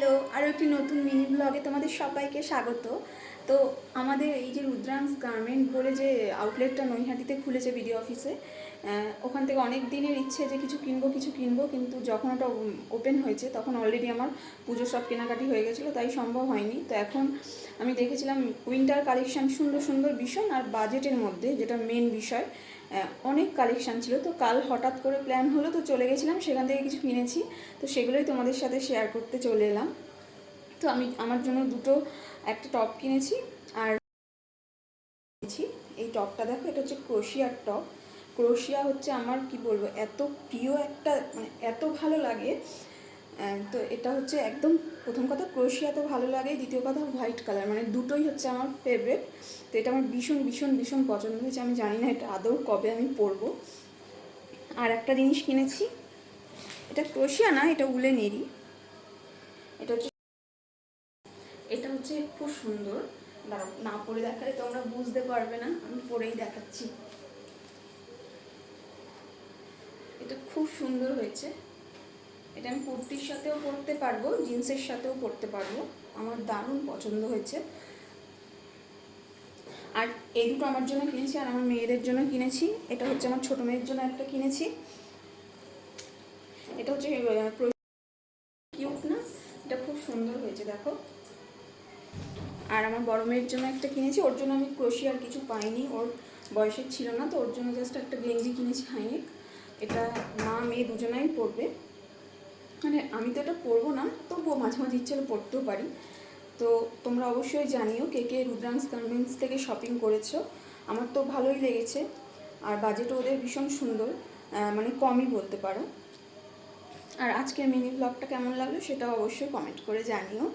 Hello, আরও একটি নতুন মিনি ব্লগে তোমাদের সবাইকে স্বাগত। তো আমাদের এই যে রুদ্রাংশ গার্মেন্ট বলে যে আউটলেটটা নৈহাটিতে খুলেছে বিডি অফিসে, ওখান থেকে অনেক দিনের ইচ্ছে যে কিছু কিনবো, কিন্তু যখন ওটা ওপেন হয়েছে তখন অলরেডি আমার পুজো সব কেনাকাটি হয়ে গেছিলো, তাই সম্ভব হয়নি। তো এখন আমি দেখেছিলাম উইন্টার কালেকশান সুন্দর সুন্দর ভীষণ, আর বাজেটের মধ্যে, যেটা মেন বিষয়, অনেক কালেকশান ছিল। তো কাল হঠাৎ করে প্ল্যান হলো, তো চলে গেছিলাম, সেখান থেকে কিছু কিনেছি। তো সেগুলোই তোমাদের সাথে শেয়ার করতে চলে এলাম। তো আমি আমার জন্য একটা টপ কিনেছি। আর এই টপটা দেখো, এটা হচ্ছে ক্রোশিয়ার টপ। ক্রোশিয়া হচ্ছে আমার কি বলবো, এত প্রিয় একটা, মানে এত ভালো লাগে। তো এটা হচ্ছে একদম, প্রথম কথা ক্রোশিয়া তো ভালো লাগে, দ্বিতীয় কথা হোয়াইট কালার, মানে দুটোই হচ্ছে আমার ফেভারিট। তো এটা আমার ভীষণ ভীষণ ভীষণ পছন্দ হয়েছে। আমি জানি না এটা আদৌ কবে আমি পরবো। আর একটা জিনিস কিনেছি, এটা ক্রোশিয়া না, এটা উলেনেরই। এটা হচ্ছে খুব সুন্দর। দাঁড়াও, না পরে দেখালে তোমরা বুঝতে পারবে না, আমি পরেই দেখাচ্ছি। এটা খুব সুন্দর হয়েছে। এটা আমি কুর্তির সাথেও পরতে পারবো, জিন্সের সাথেও পরতে পারবো। আমার দারুণ পছন্দ হয়েছে। আর এই দুটো আমার জন্য কিনেছি, আর আমার মেয়েদের জন্য কিনেছি। এটা হচ্ছে আমার ছোটো মেয়ের জন্য একটা কিনেছি। এটা হচ্ছে কিউট না, এটা খুব সুন্দর হয়েছে দেখো। আর আমার বড় মেয়ের জন্য একটা কিনেছি, ওর জন্য আমি ক্রোশিয়ার কিছু পাইনি, ওর বয়সের ছিল না, তো ওর জন্য জাস্ট একটা গেঞ্জি কিনেছি হাইনেক। এটা মা মেয়ে দুজনাই পরবে। মানে আমি তো এটা পরবো না, তবুও মাঝে মাঝে ইচ্ছে হলে পরতেও পারি। তো তোমরা অবশ্যই জানিও কে কে রুদ্রাংশ গার্মেন্টস থেকে শপিং করেছো। আমার তো ভালোই লেগেছে, আর বাজেটও ওদের ভীষণ সুন্দর, মানে কমই বলতে পারো। আর আজকের মিনি ব্লগটা কেমন লাগলো সেটাও অবশ্যই কমেন্ট করে জানিও।